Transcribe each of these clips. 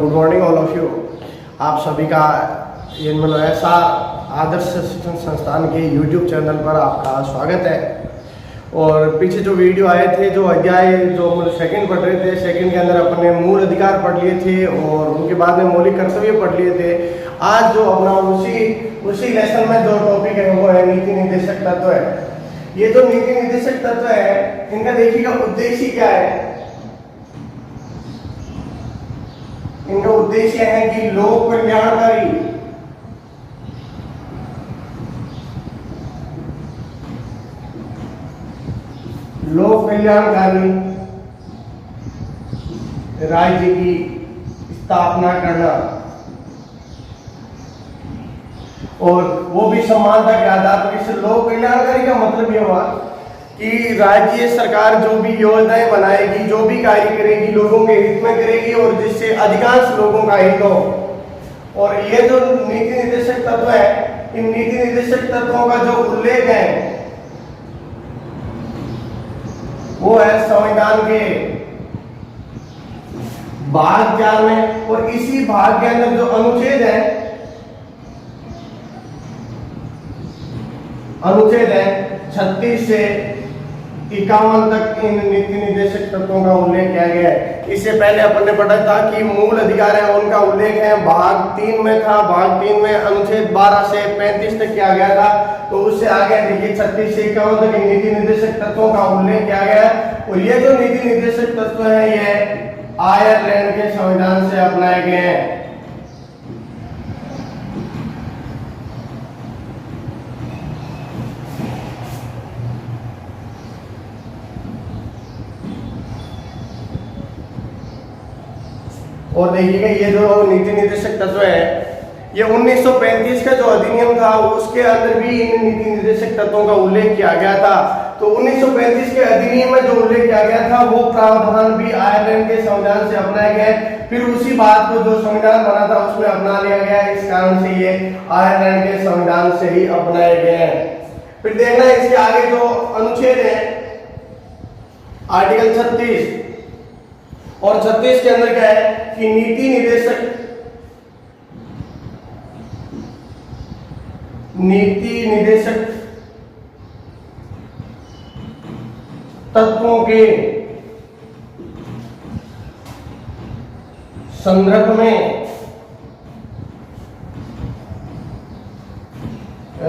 Good morning all of you. आप सभी का ये SR आदर्श शिक्षण संस्थान के यूट्यूब चैनल पर आपका स्वागत है। और पीछे जो वीडियो आए थे, जो अध्याय जो सेकंड पढ़ रहे थे, सेकंड के अंदर अपने मूल अधिकार पढ़ लिए थे और उनके बाद में मौलिक कर्तव्य पढ़ लिए थे। आज जो अपना उसी लेसन में जो टॉपिक है वो है नीति निर्देशक तत्व है। ये जो नीति निर्देशक तत्व है, इनका देखिएगा उद्देश्य क्या है। इनका उद्देश्य है कि लोक कल्याणकारी राज्य की स्थापना करना, और वो भी समानता के आधार पर। इस लोक कल्याणकारी का मतलब ये हुआ कि राज्य सरकार जो भी योजनाएं बनाएगी, जो भी कार्य करेगी, लोगों के हित में करेगी और जिससे अधिकांश लोगों का हित हो। और ये जो नीति निर्देशक तत्व है, इन नीति निर्देशक तत्वों का जो उल्लेख है वो है संविधान के भाग 4 में। और इसी भाग के अंदर जो अनुच्छेद है 36 से 51 तक इन नीति निर्देशक तत्वों का उल्लेख किया गया है। इससे पहले अपन ने पढ़ा था कि मूल अधिकार है उनका उल्लेख है भाग 3 में था। भाग 3 में अनुच्छेद 12 से 35 तक किया गया था। तो उससे आगे देखिए 36 से 51 तक इन नीति निर्देशक तत्वों का उल्लेख किया गया है। और ये जो नीति निर्देशक तत्व है ये आयरलैंड के संविधान से अपनाए गए हैं। और देखिएगा ये जो नीति निर्देशक तत्व है ये 1935 का जो अधिनियम था उसके अंदर भी इन नीति निर्देशक तत्वों का उल्लेख किया गया था। तो 1935 के अधिनियम में जो उल्लेख किया गया था वो प्रावधान भी आयरलैंड के संविधान से अपनाए गए। फिर उसी बात को जो संविधान बना था उसमें अपना लिया गया। इस कारण से ये आयरलैंड के संविधान से ही अपनाए गए हैं। फिर देखना इसके आगे जो अनुच्छेद है आर्टिकल 36, और 36 के अंदर क्या है कि नीति निर्देशक तत्वों के संदर्भ में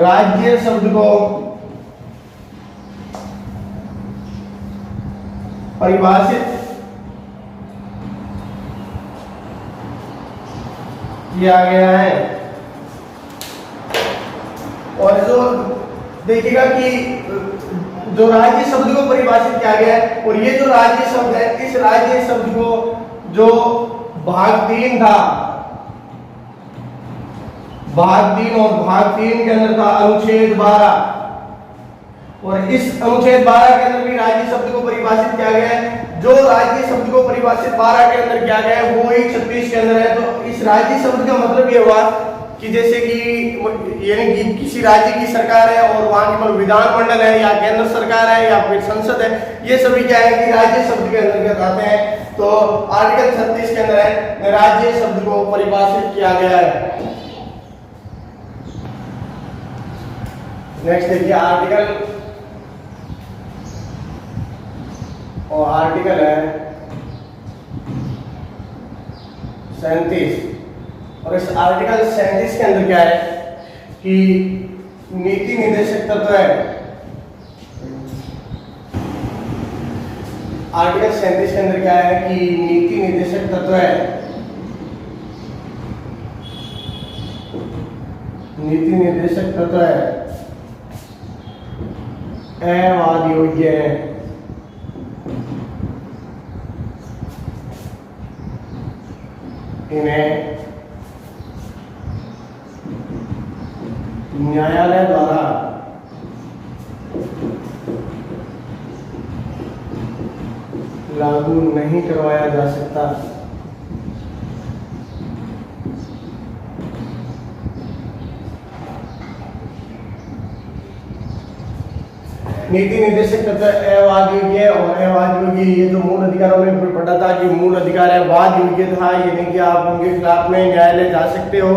राज्य शब्द को परिभाषित किया गया है। और जो देखिएगा कि जो राज्य शब्द को परिभाषित किया गया है, और ये जो राज्य शब्द है, इस राज्य शब्द को जो भाग 3 था, भाग 3 और भाग 3 के अंदर था अनुच्छेद 12, और इस अनुच्छेद 12 के अंदर भी राज्य शब्द को परिभाषित किया गया है। जो राज्य शब्द को परिभाषित 12 के अंदर किया गया है वो ही 36 के अंदर है। तो इस राज्य शब्द का मतलब ये हुआ कि जैसे कि यानी कि किसी राज्य की सरकार है और वहां की विधानमंडल है या केंद्र सरकार है या फिर संसद है, ये सभी क्या है कि राज्य शब्द के अंतर्गत आते हैं। तो आर्टिकल 36 के अंदर है राज्य शब्द को परिभाषित किया गया है। नेक्स्ट देखिए आर्टिकल है 37। और इस आर्टिकल 37 के अंदर क्या है कि नीति निर्देशक तत्व है। आर्टिकल 37 के अंदर क्या है कि नीति निर्देशक तत्व है। नीति निर्देशक तत्व है अवाद योग्य है। इन्हें न्यायालय द्वारा लागू नहीं करवाया जा सकता। नीति निर्देशक तत्व अवाद योग्य और अवाद योग्य, ये जो मूल अधिकारों में पढ़ा था कि मूल अधिकार है वाद योग्य था, यानी कि आप उनके खिलाफ में न्यायालय जा सकते हो,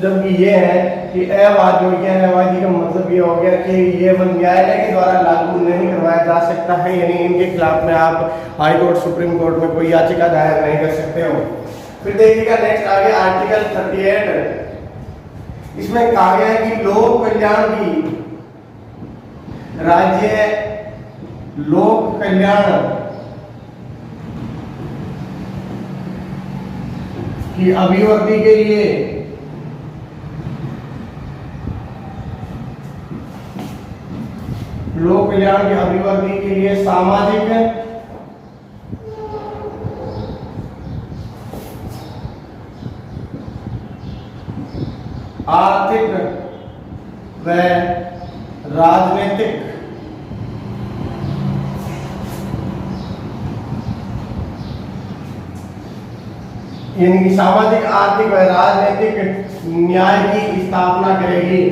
जबकि ये है कि अवाद योग्य है। अवादी का मतलब ये हो गया कि ये न्यायालय के द्वारा लागू नहीं करवाया जा सकता है, यानी इनके खिलाफ में आप हाई कोर्ट सुप्रीम कोर्ट में कोई याचिका दायर नहीं कर सकते हो। फिर देखिएगा नेक्स्ट आगे आर्टिकल 38, इसमें कहा गया है कि लोक कल्याण की राज्य लोक कल्याण की अभिवृद्धि के लिए लोक कल्याण की अभिवृद्धि के लिए सामाजिक आर्थिक व राजनीतिक यानी कि सामाजिक आर्थिक व राजनीतिक न्याय की स्थापना करेगी।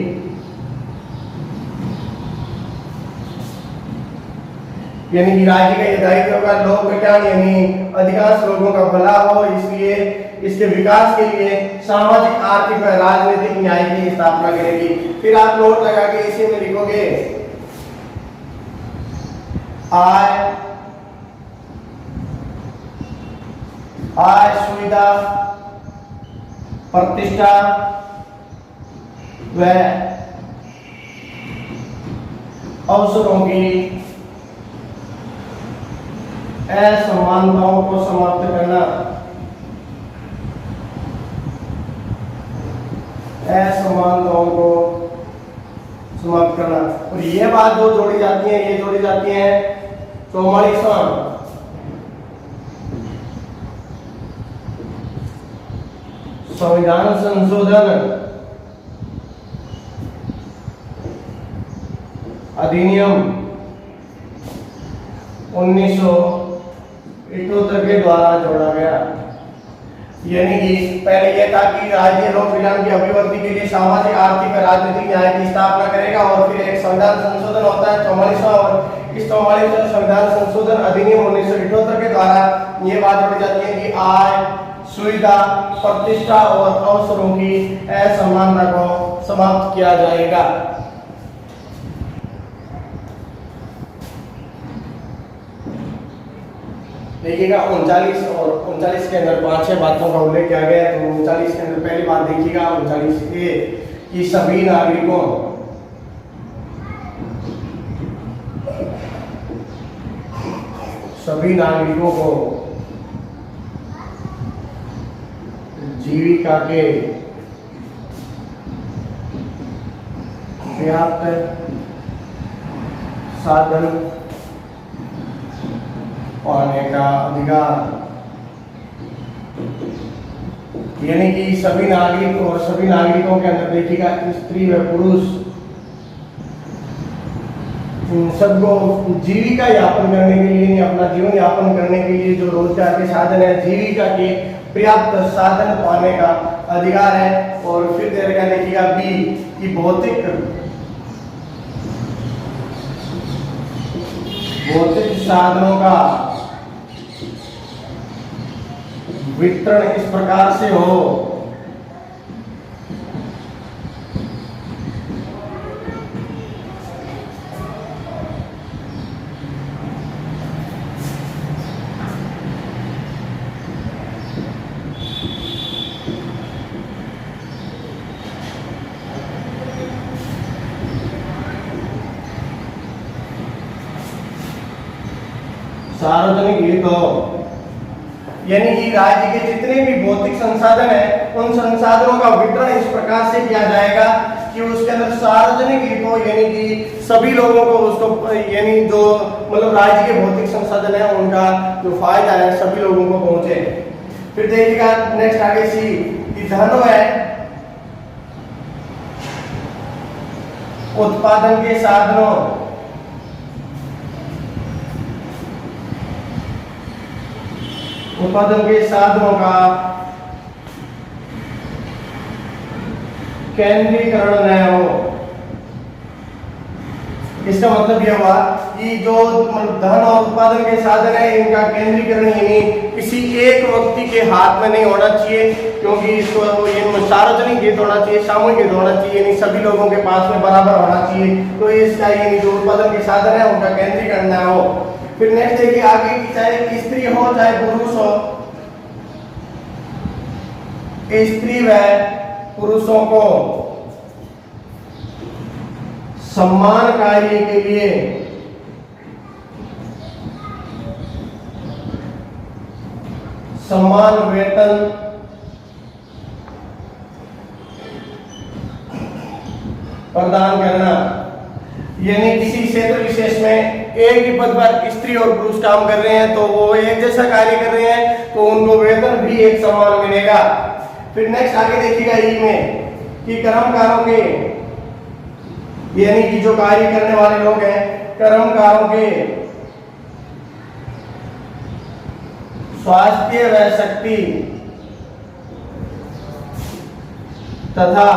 यानी कि राज्य का ये दायित्व होगा लोक कल्याण, यानी अधिकांश लोगों का भला हो, इसलिए इसके विकास के लिए सामाजिक आर्थिक व राजनीतिक न्याय की स्थापना करेगी। फिर आप नोट लगा के इसी में लिखोगे आय सुविधा प्रतिष्ठा व अवसरों की असमानताओं को समाप्त करना, असमानताओं को समाप्त करना। और ये बात जो जोड़ी जाती है, ये जोड़ी जाती है 44वां संविधान संशोधन अधिनियम 1978 के द्वारा जोड़ा गया। यानी कि पहले यह था कि राज्य लोक कल्याण की अभिवृद्धि के लिए सामाजिक आर्थिक और राजनीतिक न्याय की स्थापना करेगा, और फिर एक संविधान संशोधन होता है 44वां, और इस 44वें संविधान संशोधन अधिनियम 1978 के द्वारा ये बात जोड़ी जाती है कि आय सुविधा प्रतिष्ठा और अवसरों की असमानता को समाप्त किया जाएगा। देखिएगा 39 और 39 के अंदर 5-6 बातों का उल्लेख किया गया है। तो 39 के अंदर पहली बात देखिएगा 39A कि सभी नागरिकों को जीविका के पर्याप्त साधन पाने का अधिकार, यानी कि सभी नागरिक और सभी नागरिकों के अंदर देखिएगा स्त्री व पुरुष सबको जीविका यापन करने के लिए, अपना जीवन यापन करने के लिए जो रोजगार के साधन है, जीविका के पर्याप्त साधन पाने का अधिकार है। और फिर देखिएगा बी कि भौतिक साधनों का वितरण इस प्रकार से हो सार्वजनिक हित हो, यानी कि राज्य के जितने भी भौतिक संसाधन है उन संसाधनों का वितरण इस प्रकार से किया जाएगा कि उसके अंदर सार्वजनिक हित हो, यानी कि सभी लोगों को उसको, यानी जो मतलब राज्य के भौतिक संसाधन है उनका जो फायदा है सभी लोगों को पहुंचे। फिर देखिएगा नेक्स्ट आगे सी कि धन है उत्पादन के साधनों का केंद्रीकरण न हो, इसका मतलब यह हुआ कि जो धन और उत्पादन के साधन है इनका केंद्रीकरण यानी किसी एक व्यक्ति के हाथ में नहीं होना चाहिए, क्योंकि इसको ये सार्वजनिक हित होना चाहिए, सामूहिक हित होना चाहिए, यानी सभी लोगों के पास में बराबर होना चाहिए। तो इसका यानी जो उत्पादन के साधन है उनका केंद्रीकरण ना हो। फिर नेक्स्ट देखिए आगे की, चाहे स्त्री हो चाहे पुरुष हो, स्त्री व पुरुषों को सम्मान कार्य के लिए समान वेतन प्रदान करना, यानी किसी क्षेत्र विशेष में एक ही पद पर स्त्री और पुरुष काम कर रहे हैं तो वो एक जैसा कार्य कर रहे हैं तो उनको वेतन भी एक समान मिलेगा। फिर नेक्स्ट आगे देखिएगा ई में कि कर्मकारों के यानी कि जो कार्य करने वाले लोग हैं कर्मकारों के स्वास्थ्य व शक्ति तथा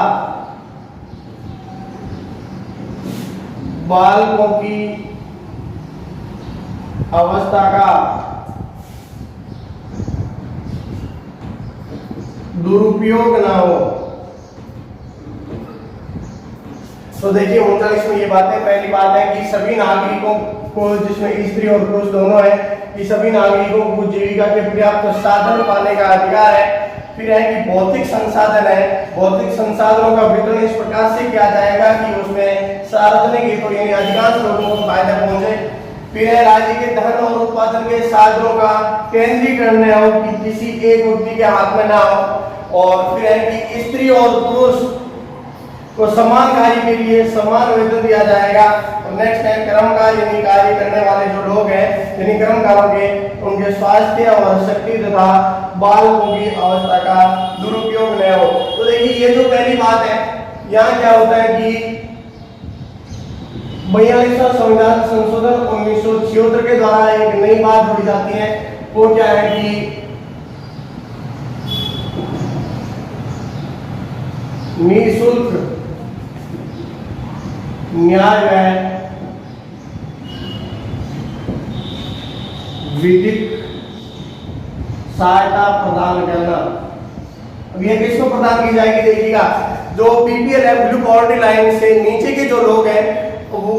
बालकों की अवस्था का दुरुपयोग ना हो। तो देखिए 39 में ये बातें, पहली बात है कि सभी नागरिकों को, जिसमें स्त्री और पुरुष दोनों है, कि सभी नागरिकों को जीविका के पर्याप्त साधन पाने का अधिकार है। फिर है कि भौतिक संसाधन है, भौतिक संसाधनों का वितरण इस प्रकार से किया जाएगा कि उसमें सार्वजनिक हित यानी अधिकांश लोगों को फायदा पहुंचे। फिर है राज्य के धन और उत्पादन के साधनों का केंद्रीकरण न हो कि किसी एक व्यक्ति के हाथ में ना हो। और फिर है कि स्त्री और पुरुष को समान कार्य के लिए समान वेतन दिया जाएगा। और नेक्स्ट है कर्मकार यानी कार्य करने वाले जो लोग हैं यानी कर्मकारों के, उनके स्वास्थ्य और शक्ति तथा बालकों की अवस्था का दुरुपयोग न हो। तो देखिए ये जो पहली बात है, यहाँ क्या होता है कि 42वां संविधान संशोधन 1976 के द्वारा एक नई बात जोड़ी जाती है। वो क्या है कि निःशुल्क न्याय व विधिक सहायता प्रदान करना। अब ये किसको प्रदान की जाएगी देखिएगा, जो बीपीएल है ब्लू पॉवर्टी लाइन से नीचे के जो लोग हैं वो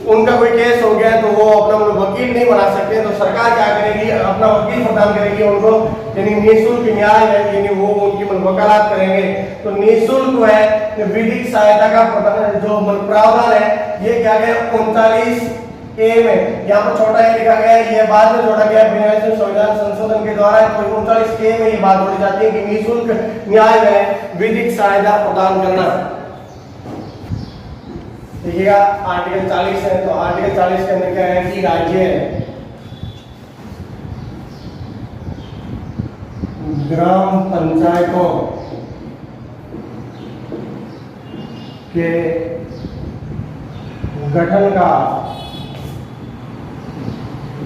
उनका कोई केस हो गया तो वो अपना वकील नहीं बना सकते, तो सरकार क्या करेगी, अपना वकील प्रदान करेगी उनको, यानी निःशुल्क न्याय है, यानी वो उनकी वकालत करेंगे। तो निःशुल्क है विधिक सहायता का प्रदान जो प्रावधान है ये क्या गया 39A में, यहाँ पर छोटा ए लिखा गया है, ये बाद में जोड़ा गया 42वें संविधान संशोधन के द्वारा। तो 39A में ये बात जोड़ी जाती है कि निःशुल्क न्याय है विधिक सहायता प्रदान करना। देखिएगा आर्टिकल 40 है, तो आर्टिकल 40 के अंदर क्या है कि राज्य ग्राम पंचायतों के गठन का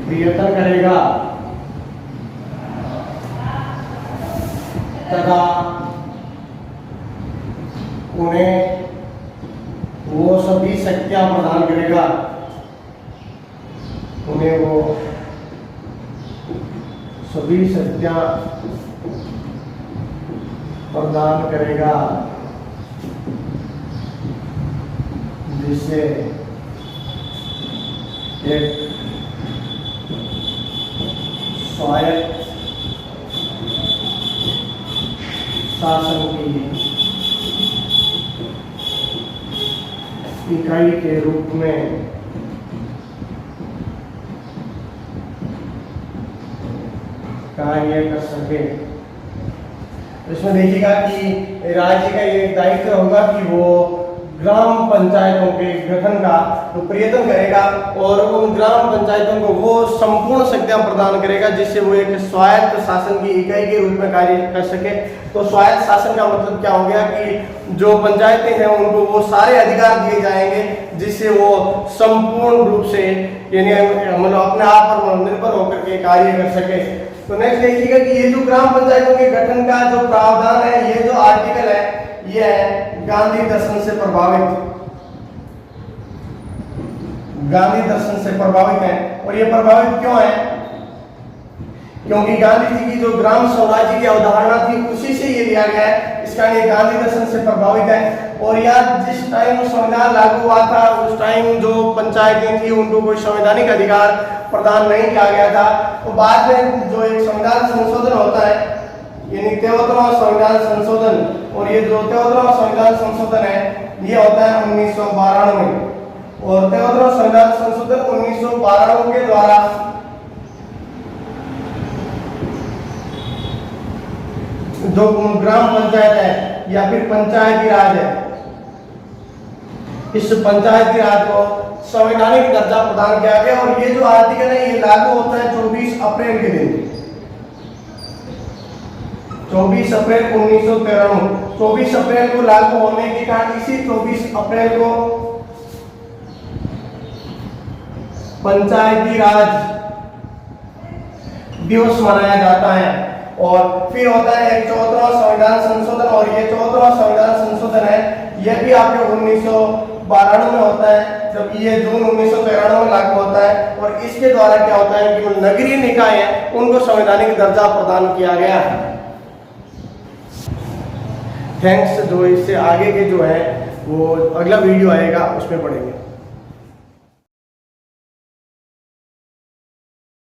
प्रयत्न करेगा तथा उन्हें वो सभी शक्तियां प्रदान करेगा, उन्हें वो सभी शक्तियां प्रदान करेगा जिससे एक स्वायत्त शासन की इकाई के रूप में कार्य कर सके। इसमें देखिएगा कि राज्य का ये दायित्व होगा कि वो ग्राम पंचायतों के गठन का प्रयत्न करेगा और उन ग्राम पंचायतों को वो संपूर्ण शक्तियां प्रदान करेगा जिससे वो एक स्वायत्त शासन की इकाई के रूप में कार्य कर सके। तो स्वायत्त शासन का मतलब क्या हो गया कि जो पंचायतें हैं उनको वो सारे अधिकार दिए जाएंगे जिससे वो संपूर्ण रूप से यानी मतलब अपने आप पर निर्भर होकर के कार्य कर सके। तो नेक्स्ट देखिएगा कि ये जो ग्राम पंचायतों के गठन का जो प्रावधान है, ये जो आर्टिकल है ये है गांधी दर्शन से प्रभावित। गांधी दर्शन से प्रभावित हैं। और ये प्रभावित क्यों है? क्योंकि गांधी जी की जो ग्राम स्वराज्य की अवधारणा थी उसी से ये लिया गया है, इस कारण ये गांधी दर्शन से प्रभावित है। और यार जिस टाइम संविधान लागू हुआ था उस टाइम जो पंचायतें थी उनको कोई संवैधानिक अधिकार प्रदान नहीं किया गया था। तो बाद में जो एक संविधान संशोधन होता है यानी 73वां संविधान संशोधन, और ये जो 73वां संविधान संशोधन है ये होता है 1992 में। और 73वां संविधान संशोधन 1992 के द्वारा जो ग्राम पंचायत है या फिर पंचायती राज है, इस पंचायती राज को संवैधानिक दर्जा प्रदान किया गया। और ये जो आर्टिकल है ये लागू होता है 24 अप्रैल के दिन, 24 अप्रैल 1993। 24 अप्रैल को लागू होने के कारण इसी 24 अप्रैल को पंचायती राज दिवस मनाया जाता है। और फिर होता है एक 74वां संविधान संशोधन, और ये 74वां संविधान संशोधन है यह भी आपके 1992 में होता है, जब ये जून 1993 में लागू होता है। और इसके द्वारा क्या होता है कि नगरीय निकाय है उनको संवैधानिक दर्जा प्रदान किया गया है। थैंक्स। जो इससे आगे के जो है वो अगला वीडियो आएगा उसमें पढ़ेंगे।